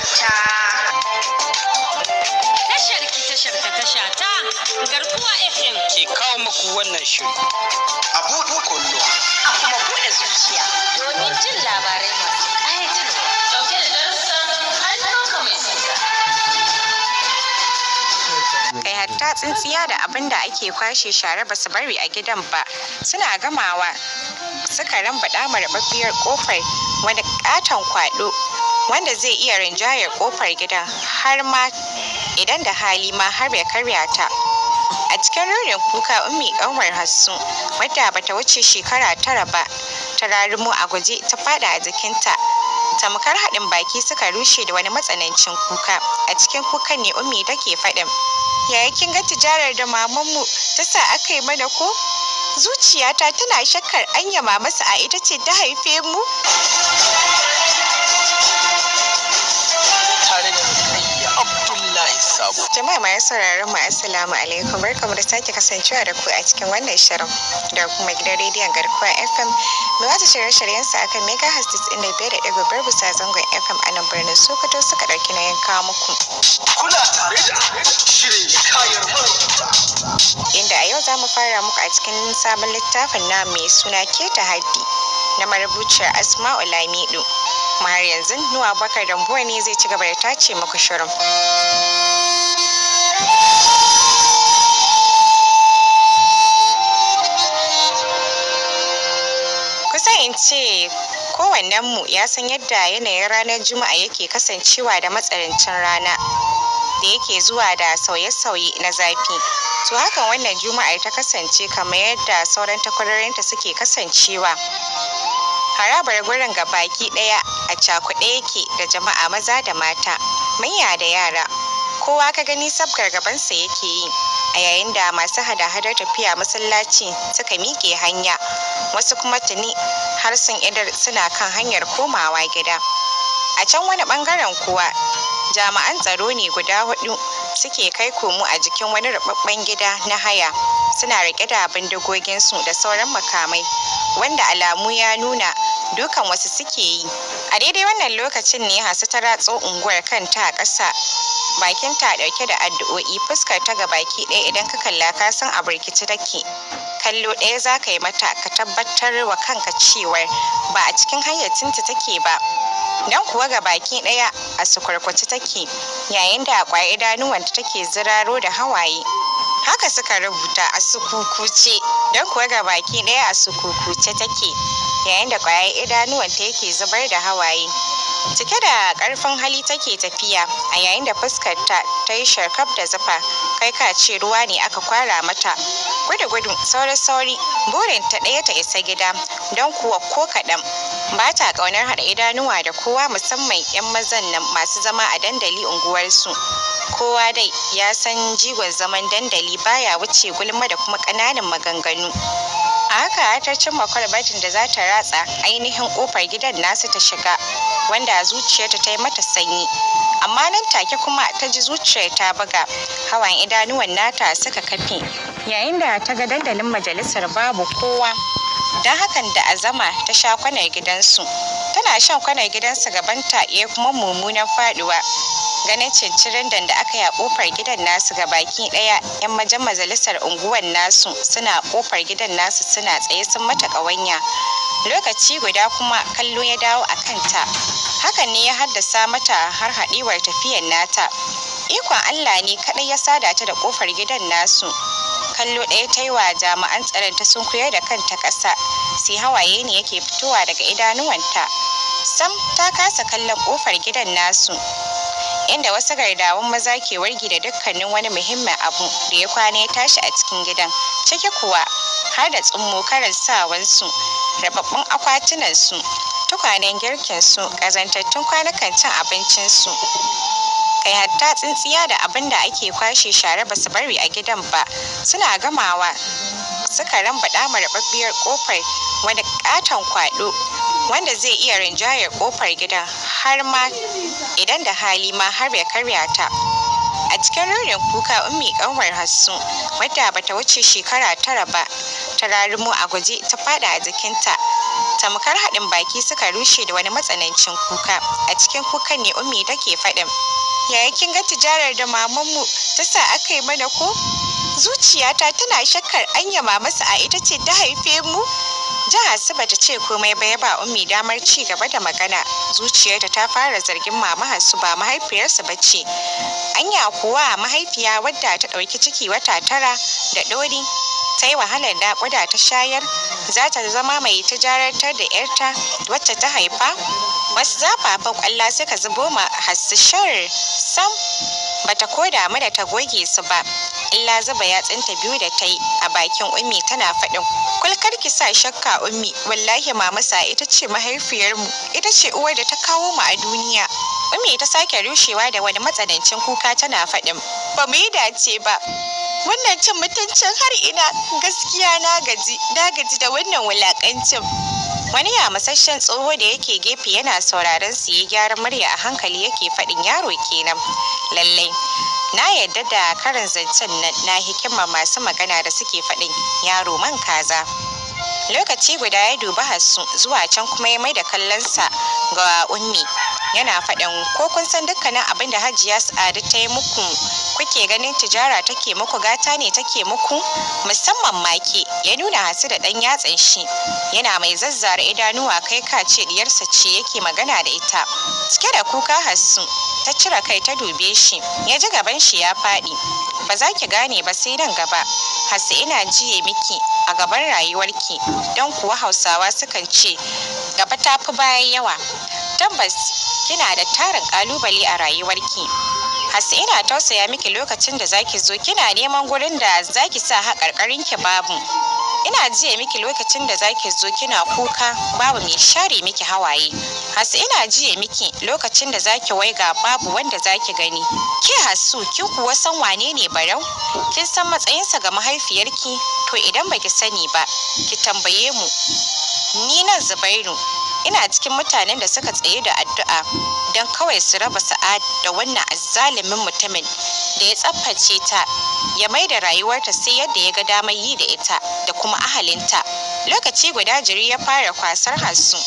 ta. Tasha ta Garkuwa FM ke kawo muku wannan shiri. A buɗe kullu. A kuma buɗe zuciya. domin jin labarai masu ƙayatarwa. Dauke da darussan hannunka mai sanda. Kai hatta tsintsiya da abin da ake kwashe share ba su bari a gidan ba, suna gamawa suka rambaɗa marababbiyar ƙofar wani ƙaton kwaɗo wanda zai iya rinjayar ƙofar gidan har ma idan da hali ma har ya karya ta. A cikin rurin kuka ummi ƙanwar Hassu wadda bata wuce shekara 9 ba ta rarumo a guje ta fada a jikinta. Tamkar haɗin baki suka rushe da wani matsanancin kuka. A cikin kukan ne ummi take faɗin, yaya kin ga tijarar da mamanmu ta sa aka yi mana ko? Zuciyata tana shakkar anya mama sa'a ita ce ta haife mu. Tare da Rukayya Abdullahi Sabo. Jama'a mai sauraron mu assalamu alaikum, barkamu da sake kasancewa da ku a cikin wannan shirin da kuma gidan rediyon Garkuwa FM mai watsa shirye-shiryen sa akan megahertz 95.5 bisa zangon FM a nan birnin Sokoto suka dauki nayin kawo muku. Kuna tare da shirin kayan Marubuta. Inda a yau za mu fara muku a cikin sabon littafin na mai suna KETA HADDI na marubuciyar Asma'u Lamido. Kuma har yanzu Nuwa Bakar Dambuwa ne zai ci gaba da tace muku shirin. Kusan in ce kowannenmu ya san yadda yanayin ranar Juma'a yake kasancewa da matsanancin rana da yake zuwa da sauye-sauye na zafi. To hakan wannan Juma'ar ta kasance kamar yadda sauran takwarorinta suke kasancewa. Harabar gurin gabaki ɗaya a cakuɗe yake da jama'a maza da mata, manya da yara. Kowa ka gani sabgar gabansa yake yi, a yayin da masu hada-hadar tafiya masallaci suka miƙe hanya, wasu kuma tuni har sun idar suna kan hanyar komawa gida. A can wani ɓangaren kuwa jami'an tsaro ne guda 4 suke kai komo a jikin wani rubabben gida na haya, suna rike da bindigoginsu da sauran makamai wanda alamu ya nuna dukan wasu suke yi. A daidai wannan lokacin ne Hasu ta ratso unguwar kanta a ƙasa, bakin ta dauke da addu'o'i, fuskar ta gabaki ɗaya idan ka kalla ka san a burkici take. Kallo ɗaya za ka yi mata ka tabbatar wa kanka cewar ba a cikin hayyacinta take ba, don kuwa gabaki ɗaya a sukurkuci take, yayin da ƙwayar idanuwanta take ziraro da hawaye. Haka suka rubuta a sukukuce, don kuwa gabaki ɗaya a sukukuce take, yayin da ƙwayar idanuwanta yake zubar da hawaye. Cike da ƙarfin hali take tafiya, a yayin da fuskarta ta yi sharkaf da zufa, kai ka ce ruwa ne aka kwara mata. Gudu sauri burin ta ɗaya ta isa gida, don kuwa ko kaɗan ba ta ƙaunar haɗa idanuwa da kowa, musamman 'yan mazan nan masu zama a dandali unguwarsu. Kowa dai ya san jigon zaman dandali baya wuce gulma da kuma ƙananan maganganu. A haka ta cimma kwalbatin da za ta ratsa ainihin ƙofar gidan nasu ta shiga, wanda zuciyarta ta yi mata sanyi, amma nan take kuma ta ji zuciyar ta buga, hawan idanuwan nata suka kafe, yayin da ta ga dandalin majalisar babu kowa. Don hakan da azama ta sha kwanar gidansu. Tana shan kwanar gidansu gabanta ya kuma mummunan faduwa, ganin cincirin da aka yi a kofar gidan nasu gabaki ɗaya. 'Yan majalisar unguwan nasu suna kofar gidan nasu suna tsaye sun mata ƙawanya. Lokaci guda kuma kallo ya dawo a kanta, hakan ne ya haddasa mata har haɗiwar tafiyar nata. Ikon Allah ne kaɗai ya sada ta da kofar gidan nasu. Kallo ɗaya ta yi wa jami'an tsaron, ta sunkuyar da kanta ƙasa, sai hawaye ne yake fitowa daga idanuwanta. Sam ta kasa kallon kofar gidan nasu, inda wasu gardawan maza ke wargi da dukkanin wani muhimmin abu da ya kwana ya tashi a cikin gidan, ciki kuwa har da tsummo karan sawansu, rababbun akwatunansu, tukwanen girkinsu, ƙazantattun kwanukan cin abincinsu. Kai hatta tsintsiya da abin da ake kwashe share ba su bari a gidan ba, suna gamawa suka rambaɗa marababbiyar ƙofar wani ƙaton kwaɗo wanda zai iya rinjayar ƙofar gidan har ma idan da hali ma har ya karya ta. A cikin rurin kuka ummi ƙanwar Hassu wadda bata wuce shekara 9 ba ta rarumo a guje ta fada a jikinta. Tamkar haɗin baki suka rushe da wani matsanancin kuka. A cikin kukan ne Ummi take faɗin, yaya kin ga tijarar da mamanmu ta sa aka yi mana ko? Zuciyata tana shakkar anya mama Sa'a ita ce ta haife mu. Jahasu bata ce komai ba ya ba Ummi damar ci gaba da magana. Zuciyarta ta fara zargin mama Hassu ba mahaifiyarsa bace. Anya kuwa mahaifiya wadda ta ɗauki ciki wata 9 da ɗori ta yi wahalar naƙuda ta shayar, za ta zama mai tijarartar da 'yarta wacce ta haifa? Wasu zafafan ƙwalla suka zubo ma Hassu shar. Sam bata koda mu da ta goge su ba, illa zuba yatsunta biyu da ta yi a bakin Ummi tana faɗin, kulkar ki sa shakka Ummi, wallahi mama Sa'a ita ce mahaifiyarmu, ita ce uwar da ta kawo mu a duniya. Ummi ta sake rushewa da wani matsanancin kuka tana faɗin, ba mu yi dace ba. Wannan cin mutuncin har ina, gaskiya na gaji da wannan wulakancin. Wani yamusasshen tsoho da yake gefe yana sauraron su yi gyaran murya a hankali yake faɗin, yaro kenan. Lallai na yarda da karin zancen na hikima masu magana da suke faɗin yaro man kaza. Lokaci guda ya dubi Hassu zuwa can kuma ya mai da kallonsa ga Ummi yana faɗin, ko kun san dukkanin abin da Hajiya Sa'adu ta yi muku kuke ganin tijara take muku, gata ne take muku, musamman make. Ya nuna Hassu da ɗan yatsan shi yana mai zazzara idanuwa kai ka ce diyarsa ce yake magana da ita. Cike da kuka Hassu ta cire kai ta dube shi, ya ji gaban shi ya faɗi. Ba za ki gane ba sai nan gaba Hassu, ina jiye miki a gaban rayuwarki, don kuwa Hausawa sukan ce gaba ta fi bayan yawa. Tabbas kina da tarin ƙalubale a rayuwarki Hassu, ina tausaya miki lokacin da zaki zo kina neman gurin da zaki sa haƙarƙarinki babu. Ina jiye miki lokacin da zaki zo kina kuka babu mai share miki hawaye. Hassu, ina jiye miki lokacin da zaki waiga babu wanda zaki gani. Ke Hassu, kin kuwa san wane ne Barau? Kin san matsayinsa ga mahaifiyarki? To idan baki sani ba, ki tambaye mu. Ni nan Zubairu ina cikin mutanen da suka tsaye da addu'a don kawai su raba Sa'ad da wannan azzalumin mutumin da ya tsaftace ta, ya mai da rayuwarta sai yadda ya ga damar yi da ita da kuma ahalinta. Lokaci guda jiri ya fara kwasar Hassu.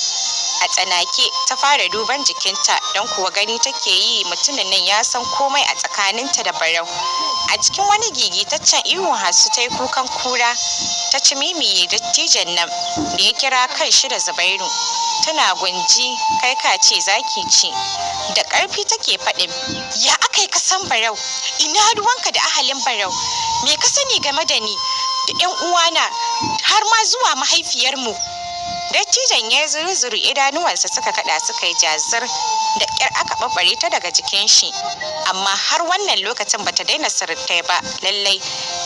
A tsanake ta fara duban jikinta, don kuwa gani take yi mutumin nan ya san komai a tsakaninta da Barau. A cikin wani gigitaccen ihun Hassu ta yi kukan kura, ta ci mimiye dattijan nan da ya kira kan shi da Zubairu. Tana gunji kai ka ce zaki ci. Da ƙarfi take faɗin, ya aka yi kasan Barau? Ina ruwanka da ahalin Barau? Me ka sani game da ni da 'yan uwana har ma zuwa mahaifiyarmu? Dattijan ya zuru-zuru, idanuwansa suka kada suka yi jazir, da ƙyar aka ɓaɓɓare ta daga jikin shi. Amma har wannan lokacin bata daina surutai ba. Lallai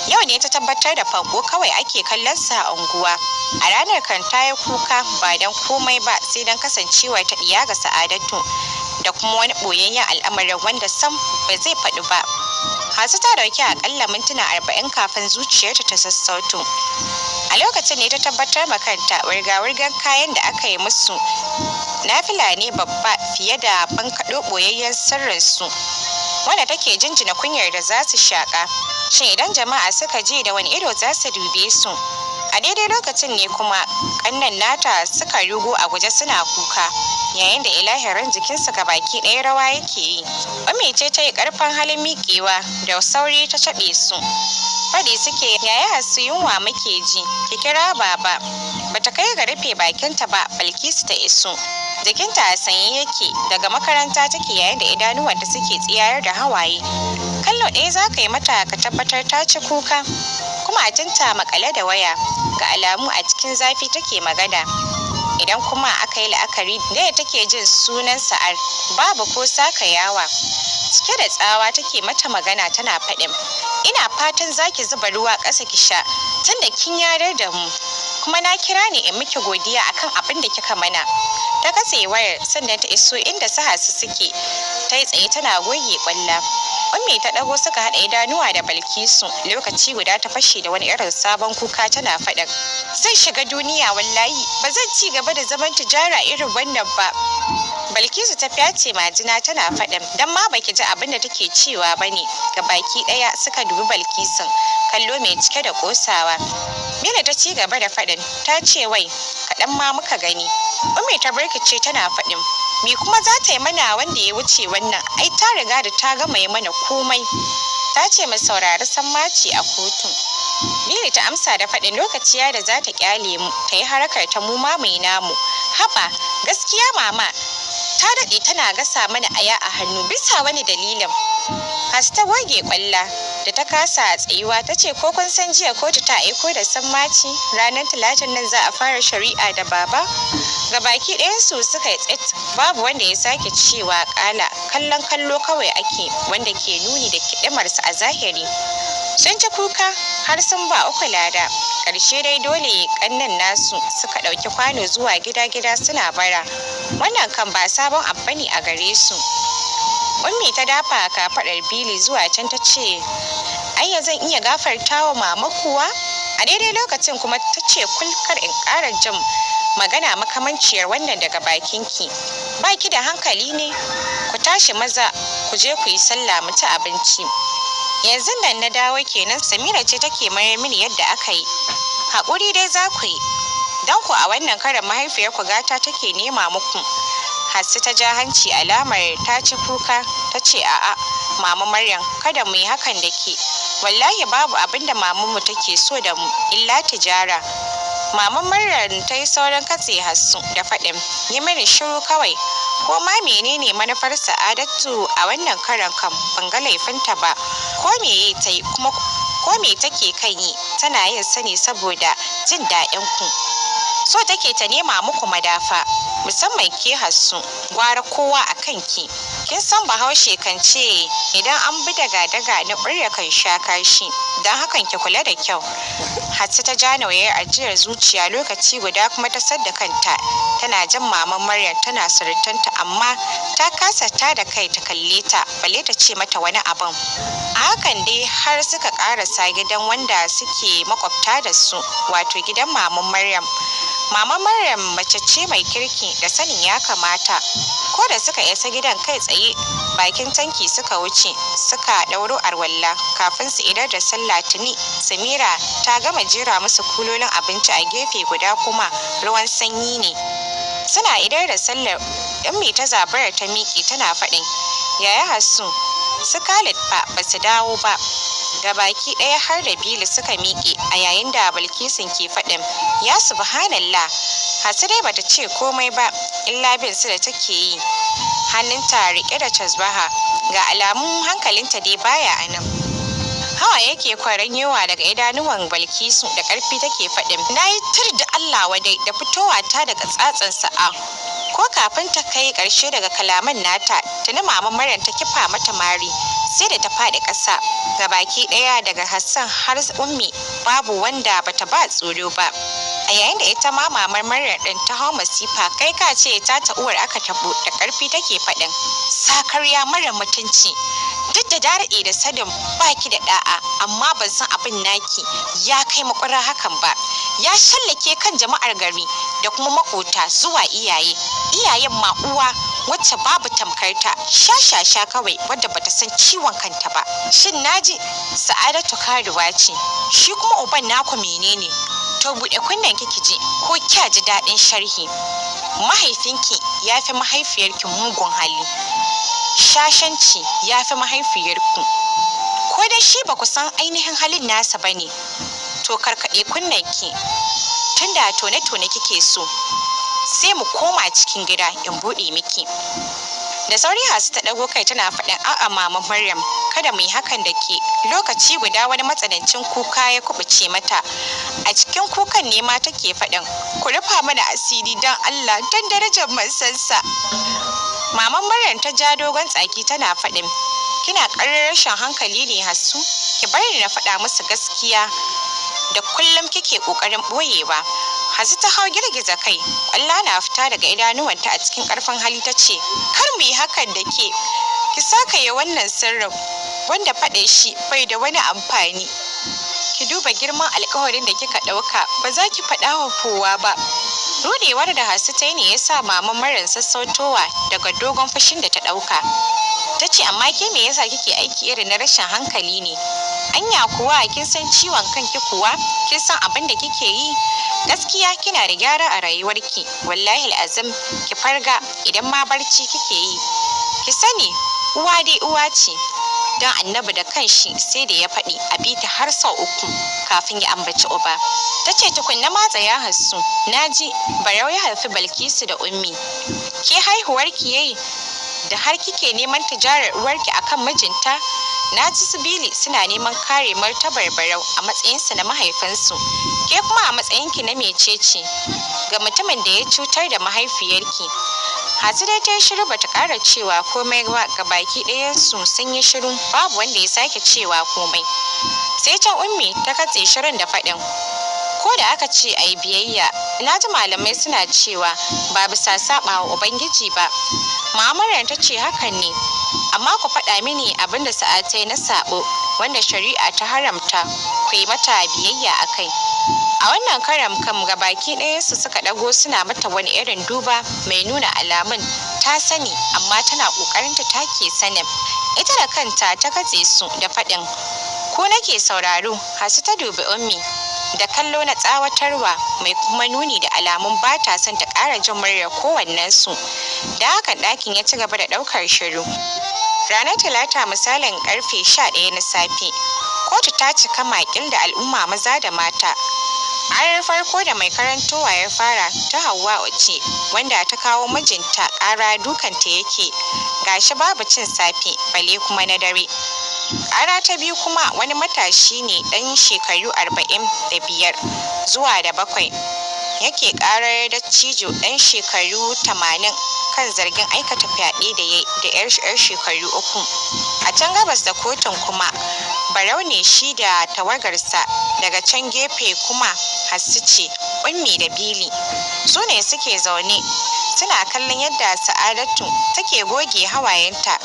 yau ne ta tabbatar da fanko kawai ake kallon sa a unguwa. A ranar kan ta yi kuka ba don komai ba sai don kasancewar ta ɗiya ga Sa'adatu da kuma wani ɓoyayyen al'amarin wanda sam ba zai faɗi ba. Hassu ta dauki akalla mintuna 40 kafin zuciyarta ta sassauto. A lokacin ne ta tabbatar ma kanta wurga-wurgan kayan da aka yi musu nafila ne babba fiye da bankaɗo ɓoyayyen sirrinsu, wanda take jinjina kunyar da za su shaƙa. Shin idan jama'a suka je da wani ido za su dube su? A daidai lokacin ne kuma ƙannan nata suka rugo a guje suna kuka, yayin da ilahirin jikinsu baki ɗaya rawa yake yi. Ummi ce ta yi ƙarfin halin miƙewa da sauri ta caɓe su. Faɗi suke, yaya Hassu yunwa muke ji, ki kira baba. Bata kai ga rufe bakinta ba Bilkisu ta iso. Jikinta a sanye yake, daga makaranta take yayin da idanuwanta suke tsiyayar da hawaye. Kallo ɗaya za ka yi mata ka tabbatar ta ci kuka. Kuma a tinta makale da waya, ga alamu a cikin zafi take magana. Idan kuma aka yi la'akari da take jin sunan Sa'ar, babu ko sakayawa. Cike da tsawa take mata magana tana faɗin, ina fatan zaki zuba ruwa ƙasa ki sha, tunda kin yarar da mu, kuma na kira ne in miki godiya akan abin da kika mana. Ta katse wayar sannan ta iso inda su Hassu suke, ta yi tsaye tana goge ƙwalla. Ummi ta ɗago suka haɗa idanuwa da Bilkisu, lokaci guda ta fashe da wani irin sabon kuka tana faɗin, zan shiga duniya wallahi, ba zan ci gaba da zaman tijara irin wannan ba. Balkisu ta fyace majina tana faɗin dan ma baki ji abin da take cewa bane. Ga baki ɗaya suka dubi Balkisun kallo mai cike da kosawa. Mila ta ci gaba da faɗin ta ce wai kaɗan ma muka gani. Ummi ta birkice tana faɗin me kuma za ta yi mana wanda ya wuce wannan, ai ta riga da ta gama yi mana komai. Ta ce mu saurari sammaci a kotu. Mili ta amsa da faɗin lokaci ya da za ta kyale mu ta yi harakar ta mu ma mai namu. Haba gaskiya mama ta daɗe tana gasa mana aya a hannu bisa wani dalilin. Hasu ta goge kwalla da ta kasa a tsayuwa ta ce ko kun san jiya kotu ta aiko da sammaci ranar talatin nan za a fara shari'a da baba. Ga baki ɗayansu suka yi tsit babu wanda ya sake cewa ƙala, kallon kallo kawai ake wanda ke nuni da kiɗimarsa a zahiri. Sun ci kuka har sun ba uku lada. Ƙarshe dai dole ƙannan nasu suka ɗauki kwano zuwa gida-gida suna bara. Wannan kan ba sabon abu ne a gare su. Ummi ta dafa kafaɗar Bili zuwa can ta ce ayya zan iya gafartawa mama kuwa. A daidai lokacin kuma ta ce kulkar in ƙara jin magana makamanciyar wannan daga bakinki. Baki da hankali ne? Ku tashi maza ku je ku yi sallah mu ci abinci. Yanzu nan na dawo kenan Samira ce take mayar mini yadda aka yi. Haƙuri dai za ku yi. Don ku a wannan karan mahaifiyar ku gata take nema muku. Hassu ta ja hanci alamar ta ci kuka ta ce a'a mama Maryam kada mu yi hakan da ke. Wallahi babu abin da mamanmu take so da mu illa tijara. Maman Maryam ta yi sauran katse Hassu da faɗin yi mini shiru kawai. Ko ma menene manufar Sa'adatu a wannan karan kan ban ga laifinta ba. Ko me ta yi kuma ko me take kan yi tana yin sani saboda jin daɗin ku. So take ta nema muku madafa musamman ke Hassu gwara kowa a kanki. Kin san Bahaushe kan ce idan an bi daga na ɓurya kan sha kashi, don hakan ki kula da kyau. Hassu ta ja nauyar ajiyar zuciya lokaci guda kuma ta sadda kanta tana jin maman Maryam tana surutanta amma ta kasa ta da kai ta kalle ta balle ta ce mata wani abin. A hakan dai har suka karasa gidan wanda suke makwabta da su wato gidan maman Maryam. Mama Maryam mace ce mai kirki da sanin ya kamata. Ko da suka isa gidan kai tsaye bakin tanki suka wuce suka ɗauro arwalla kafin su idar da sallah tuni Samira ta gama jera musu kulolin abinci a gefe guda kuma ruwan sanyi ne. Suna idar da sallar Ummi ta zabura ta miƙe tana faɗin yaya Hassu su Khalid fa ba su dawo ba. Gabaki ɗaya har da Bili suka miƙe a yayin da Bilkisun ke faɗin ya subhanallah. Hassu dai bata ce komai ba illa bin su da take yi hannunta riƙe da tasbaha ga alamun hankalinta dai baya a nan. Hawa yake kwaranyowa daga idanuwan Bilkisu da ƙarfi take faɗin nayi tur da Allah wadai da fitowa ta daga tsatsan sa'a. Ko kafin ta kai ƙarshe daga kalaman nata tuni maman Maryam ta kifa mata mari sai da ta faɗi ƙasa. Gabaki ɗaya daga Hassan har Ummi babu wanda bata ba tsoro ba. A yayin da ita ma mamar Maryam ɗin ta hau masifa kai ka ce ta uwar aka tabo da ƙarfi take faɗin sakarya mara mutunci. Duk da daɗe da sadin baki da ɗa'a amma ban san abin naki ya kai makwara hakan ba. Ya shallake kan jama'ar gari da kuma makota zuwa iyayen ma uwa wacce babu tamkarta shashasha kawai wadda bata san ciwon kanta ba. Shin naji Sa'adatu karuwa ce shi kuma uban naku menene? To buɗe kunnen kiki ji ko kya ji daɗin sharhi. Mahaifinki ya fi mahaifiyarki mugun hali. Shashanci ya fi mahaifiyarku. Ko dai shi ba ku san ainihin halin nasa ba ne? To karkaɗe kunnenki tunda tone-tone kike so sai mu koma cikin gida in buɗe miki. Da sauri Hassu ta ɗago kai tana faɗin a'a mama Maryam kada mu yi hakan da ke. Lokaci guda wani matsanancin kuka ya kubuce mata. A cikin kukan ne ma take faɗin ku rufa mana asiri don Allah don darajar mansansa. Maman Maryam ta ja dogon tsaki tana faɗin kina ƙarar rashin hankali ne Hassu? Ki bari na faɗa musu gaskiya da kullum kike ƙoƙarin ɓoyewa. Hassu ta hau girgiza kai, ƙwalla na fita daga idanuwanta a cikin ƙarfin hali ta ce, kar mu yi hakan da ke, ki sakaye wannan sirrin wanda faɗe shi bai da wani amfani. Ki duba girman alƙawarin da kika ɗauka ba za ki faɗa wa kowa ba. Rudewar da Hasu ta yi ne ya sa maman Maryam sassautowa daga dogon fushin da ta ɗauka. Ta ce, amma ke me yasa kike aiki irin na rashin hankali ne? Anya kuwa kin san ciwon kanki kuwa? Kin san abin da kike yi? Gaskiya kina da gyara a rayuwarki. Wallahi azam ki farga idan ma barci kike yi. Ki sani uwa dai uwa ce. Don Annabi da kanshi sai da ya faɗi a bita har sau 3 kafin ya ambaci uba. Ta ce tukunna matsa ya Hassu, naji Barau ya haifi Balkisu da Ummi. Ke haihuwarki yayi da har kike neman tijarar uwarki akan mijinta? Na ji su Bili suna neman kare martabar Barau a matsayinsa na mahaifinsu. Ke kuma a matsayinki na mecece ga mutumin da ya cutar da mahaifiyarki? Hasu dai ta yi shiru bata ƙara cewa komai ba, ga baki ɗayansu sun yi shiru, babu wanda ya sake cewa komai. Sai can Ummi ta katse shirin da faɗin, ko da aka ce a yi biyayya, na ji malamai suna cewa ba bisa saɓa wa Ubangiji ba. Mamaryar ta ce hakan ne, amma ku faɗa mini abin da sa'atai na saɓo wanda shari'a ta haramta ku yi mata biyayya a kai. A wannan karam kam ga baki ɗayansu suka ɗago suna mata wani irin duba mai nuna alamun ta sani amma tana ƙoƙarin ta take sanin. Ita da kanta ta katse su da faɗin, ko nake sauraro. Hasu ta dubi Ummi da kallo na tsawatarwa mai kuma nuni da alamun ba ta son ta ƙara jin muryar kowannensu. Da hakan ɗakin ya ci gaba da ɗaukar shiru. Ranar Talata misalin ƙarfe 11 na safe, kotu ta cika makil da al'umma maza da mata. Ayar farko da mai karantowa ya fara ta Hauwa'u ce, wanda ta kawo mijinta ƙara dukanta yake, gashi babu cin safe bale kuma na dare. Ƙara ta biyu kuma wani matashi ne ɗan shekaru 45 zuwa da 7 yake ƙarar dattijo ɗan shekaru 80 kan zargin aikata fyaɗe da ya da 'yar shekaru 3. A can gabas da kotun kuma Barau ne shi da tawagarsa, daga can gefe kuma Hassu ce, Ummi da Bili su ne suke zaune suna kallon yadda Sa'adatu take goge hawayenta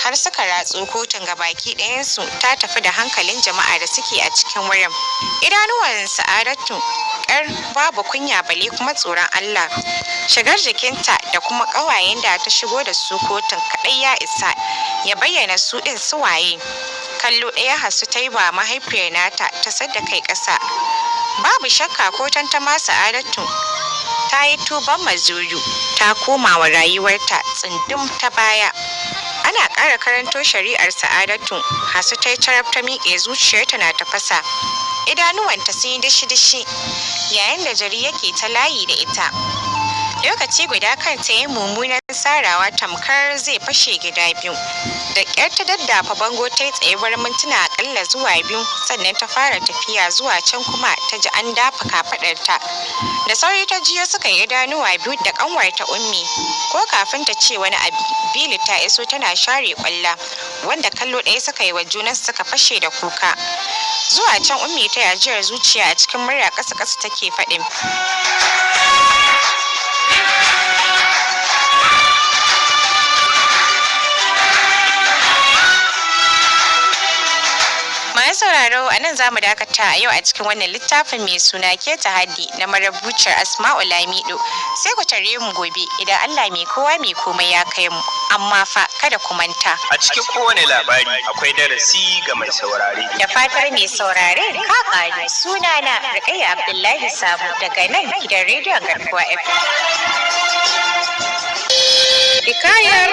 har suka ratso kotun. Gabaki ɗayansu ta tafi da hankalin jama'a da suke a cikin wurin. Idanuwan Sa'adatu babu kunya bale kuma tsoron Allah. Shigar jikinta da kuma ƙawayen da ta shigo da su kotun kaɗai ya isa ya bayyana su ɗin su waye. Kallo ɗaya Hassu ta yi ba mahaifiyar nata ta sadda kai ƙasa. Babu shakka ko tantama Sa'adatu ta yi tuban mazuru, ta koma wa rayuwarta tsundum ta baya. Ana ƙara karanto shari'ar Sa'adatu, Hassu ta yi carab ta miƙe, zuciyarta na tafasa. Idanuwanta sun yi dishi-dishi yayin da jari yake ta layi da ita. Lokaci guda kanta ya mummunan sarawa tamkar zai fashe gida biyu. Da ƙyar ta daddafa bango ta yi tsayuwar mintuna aƙalla zuwa 2, sannan ta fara tafiya zuwa can kuma ta ji an dafa kafaɗarta. Da sauri ta jiyo suka yi idanuwa biyu da ƙanwarta Ummi. Ko kafin ta ce wani abu, Bili ta iso tana share ƙwalla, wanda kallo ɗaya suka yi wa junansu suka fashe da kuka. Zuwa can Ummi ta ajiyar zuciya a cikin murya ƙasa-ƙasa take faɗin, sauraro, a nan za mu dakata a yau a cikin wannan littafin mai suna KETA HADDI na marubuciyar Asma'u Lamido. Sai ku tare mu gobe idan Allah mai kowa mai komai ya kai mu. Amma fa kada ku manta, A cikin kowane labari akwai darasi ga mai saurare. da fatar mai saurare ka ƙaru. Sunana Rukayya Abdullahi Sabo daga nan gidan rediyon Garkuwa FM. Hikayar